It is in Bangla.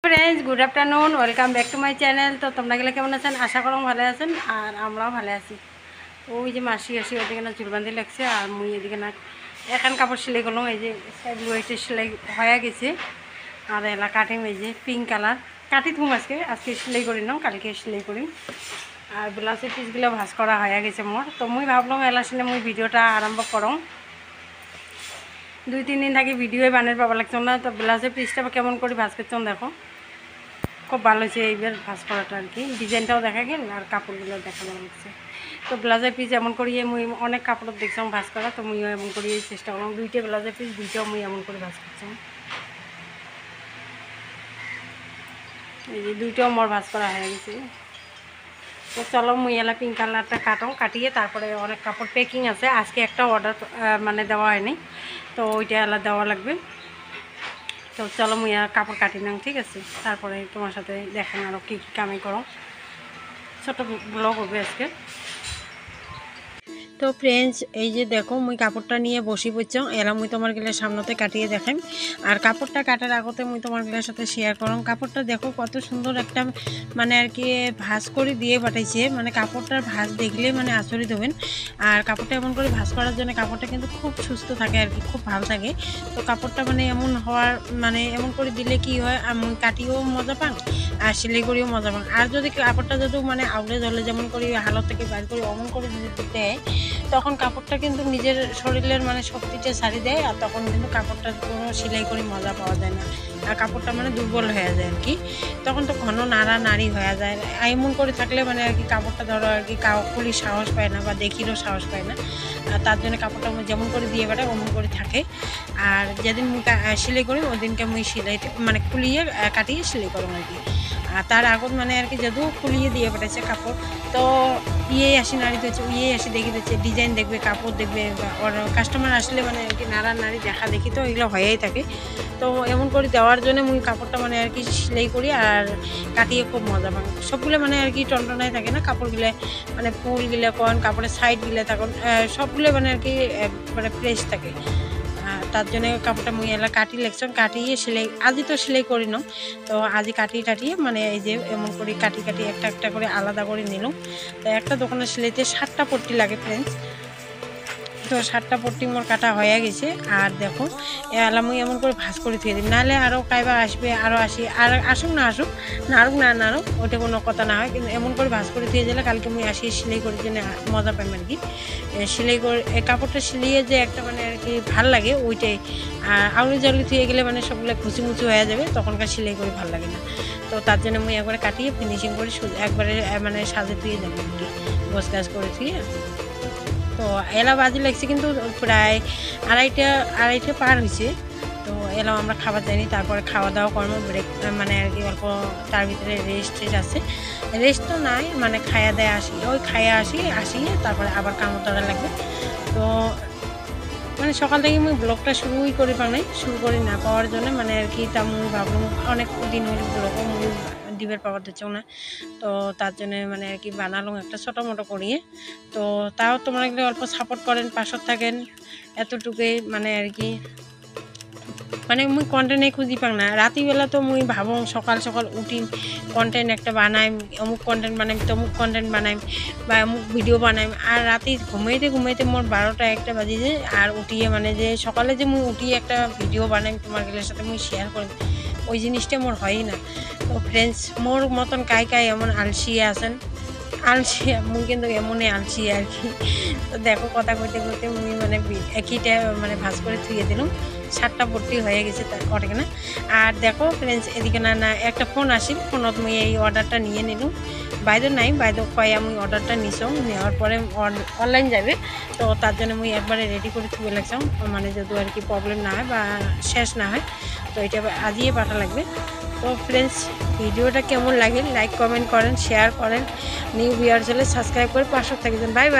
Friends good afternoon welcome back to my channel. तो तुम्हारा केमन आছেন आशा करो ভালো আছেন আর আমরাও ভালো আছি। ওই যে মাসি আসি ওদিকে না চুল বাঁধি লাগছে আর মুই এদিকে না এখন কাপড় সেলাই করলাম। এই যে ওয়েটে সেলাই হয়ে গেছে আর এলা কাটিং এই যে পিঙ্ক কালার কাটি থুম আজকে সেলাই করি নাও, কালকে সেলাই করি। আর ব্লাউজের পিসগুলো ভাজ করা হয়ে গেছে মোর। তো মুই ভাবলাম এলা শুনে মুই ভিডিওটা আরম্ভ করম। 2-3 দিন থেকে ভিডিও বানাতে পাবা লাগছে না। তো ব্লাউজের পিসটা কেমন করে ভাজ করছেন দেখো, খুব ভালো হয়েছে এইবার ভাজ করাটা আর কি। ডিজাইনটাও দেখা গেল আর কাপড়গুলো দেখানো লাগছে। তো ব্লাউজের পিস এমন করিয়ে মুই অনেক কাপড় দেখছিলাম ভাজ করা, তো মুইও এমন করিয়ে চেষ্টা করলাম। 2টা ব্লাউজের পিস 2টাও মুই এমন করে ভাজ করছিলাম। এই যে 2টাও মোর ভাজ করা হয়ে গেছে। তো চলো মুই এলা পিঙ্ক কালারটা কাটিয়ে তারপরে অনেক কাপড় প্যাকিং আছে। আজকে একটা অর্ডার মানে দেওয়া হয়নি, তো ওইটা এলা দেওয়া লাগবে। তো চলো মুই কাপড় কাটি নাও, ঠিক আছে? তারপরে তোমার সাথে দেখেন আরও কী কী কামাই করো। ছোটো ব্লগ হবে আজকে। তো ফ্রেন্ডস এই যে দেখো মুই কাপড়টা নিয়ে বসি পড়ছাম। এলা মুই তোমার গেলে সামনেতে কাটিয়ে দেখাম। আর কাপড়টা কাটার আগতে মুই তোমার গেলের সাথে শেয়ার করম। কাপড়টা দেখো কত সুন্দর একটা মানে আর কি ভাঁজ করে দিয়ে পাঠাইছে। মানে কাপড়টার ভাঁজ দেখলে মানে আচরিত হবেন। আর কাপড়টা এমন করে ভাঁজ করার জন্য কাপড়টা কিন্তু খুব সুস্থ থাকে আর কি, খুব ভালো থাকে। তো কাপড়টা মানে এমন হওয়ার মানে এমন করে দিলে কি হয়, আমি কাটিও মজা পাং আর সেলাই করেও মজা পাং। আর যদি কাপড়টা যদি মানে আউলে জলে যেমন করে হালত থেকে বাইর করে অমন করে যদি দেয়, তখন কাপড়টা কিন্তু নিজের শরীরের মানে শক্তিটা ছাড়ি দেয়। আর তখন কিন্তু কাপড়টা কোনো সেলাই করে মজা পাওয়া যায় না, আর কাপড়টা মানে দুর্বল হয়ে যায় আর কি। তখন তো ঘন নাড়ি হয়ে যায়। এমন করে থাকলে মানে আর কি কাপড়টা ধরো আর কি খুলি সাহস পায় না বা দেখিরও সাহস পায় না। তার জন্য কাপড়টা যেমন করে দিয়ে বেড়ায় অমন করে থাকে। আর যেদিন মুই সেলাই করি ওই দিনকে মুই সেলাইটা মানে খুলিয়ে কাটিয়ে সেলাই করো আর কি। আর তার আগত মানে আর কি যদিও খুলিয়ে দিয়ে পাঠাচ্ছে কাপড়, তো আসি নাড়ি দিচ্ছে, আসি দেখি দিচ্ছে ডিজাইন দেখবে, কাপড় দেখবে। ওর কাস্টমার আসলে মানে আর কি নাড়ি দেখা দেখি, তো এগুলো হয়েই থাকে। তো এমন করে দেওয়ার জন্য মুই কাপড়টা মানে আর কি সেলাই করি আর কাটিয়ে খুব মজা পাই। সবগুলো মানে আর কি টনটনায় থাকে না কাপড়গুলো, মানে ফুলগুলো কোন কাপড়ের সাইডগুলো তখন সবগুলো মানে আর কি মানে ফ্রেশ থাকে। তার জন্য কাপড়টা মুই এলা কাটি লাগছিলাম, কাটিয়ে সেলাই আজই তো সেলাই করি না। তো আজই কাটিয়ে মানে এই যে এমন করে কাটি একটা একটা করে আলাদা করে নিলাম। তো একটা দোকানের সেলাইতে 7টা পট্টি লাগে ফ্রেন্ডস। তো 7টা পট্টি মোর কাটা হয়ে গেছে। আর দেখো এলা মুই এমন করে ভাঁজ করে থুয়ে দিই, নাহলে আরও কাইবা আসবে, আরও আসি আর আসুক না নাড়ুক ওটা কোনো কথা না হয়। কিন্তু এমন করে ভাঁজ করে থুয়ে দিলে কালকে মুই আসি সেলাই করে জন্য মজা পাই আর কি। সেলাই করে কাপড়টা সিলিয়ে যে একটা মানে আর কি ভাল লাগে ওইটাই। আর আউলি জাউলি থুয়ে গেলে মানে সবগুলো খুচি হয়ে যাবে, তখনকার সেলাই করে ভালো লাগে না। তো তার জন্য মুই একবারে কাটিয়ে ফিনিশিং করে একবারে মানে সাজে থুয়ে যাবো আর কি, গোছ গাছ করে থুয়ে। তো এলা বাজি লাগছে কিন্তু প্রায় আড়াইটা পার হয়েছে। তো এলাম আমরা খাবার যাইনি, তারপরে খাওয়া দাওয়া কর্ম ব্রেক মানে আর কি অল্প তার ভিতরে রেস্ট আছে। রেস্ট তো নাই মানে খাইয়া দেয় আসি, ওই খাইয়া আসিয়ে তারপরে আবার কামড় ধরা লাগবে। তো মানে সকাল থেকে মুই ব্লগটা শুরুই শুরু করি না পাওয়ার জন্য মানে আর কি। তা মুই ভাবলাম অনেক দিন হলে ব্লগও মুই দিবের পাওয়ার দিচ্ছ না। তো তার জন্য মানে আর কি বানালাম একটা ছোটো মোটো করিয়ে। তো তাও তোমরা এগুলো অল্প সাপোর্ট করেন, পাশত থাকেন, এতটুকুই মানে আর কি। মানে মুই কন্টেন্টে খুঁজি পাং না। রাতিবেলা তো মুই ভাবো সকাল উঠি কন্টেন্ট একটা বানাই, অমুক কন্টেন্ট বানাই, তমুক কন্টেন্ট বানাই বা অমুক ভিডিও বানাই। আর রাতে ঘুমাইতে মোর 12টা-1টা বাজি যায়। আর উঠিয়ে মানে যে সকালে যে মুই উঠিয়ে একটা ভিডিও বানাই তোমার গেলের সাথে মুই শেয়ার করি, ওই জিনিসটা মোর হয়ই না। তো ফ্রেন্ডস মোর মতন কাই এমন আলসি আছেন, মুই কিন্তু এমনই আলসি আর কি। তো দেখো কথা কইতে মুই মানে একইটা মানে ভাঁজ করে থুয়ে দিলাম। 7টা পট্টি হয়ে গেছে ওটাকে না। আর দেখো ফ্রেন্ডস এদিকে না একটা ফোন আসিল, ফোনত মুই এই অর্ডারটা নিয়ে নিলাম। বাইদেও কয়ে আমি অর্ডারটা নিছাম, নেওয়ার পরে অনলাইন যাবে। তো তার জন্য মুই একবারে রেডি করে থুয়ে লাগছাম, মানে যদি আর কি প্রবলেম না হয় বা শেষ না হয়। তো এটা আজিয়ে পাঠা লাগবে। তো ফ্রেন্ডস ভিডিওটা কেমন লাগে লাইক কমেন্ট করেন, শেয়ার করেন, নিউ ভিউয়ার্স হলে সাবস্ক্রাইব করে পাশে থাকবেন। Bye bye.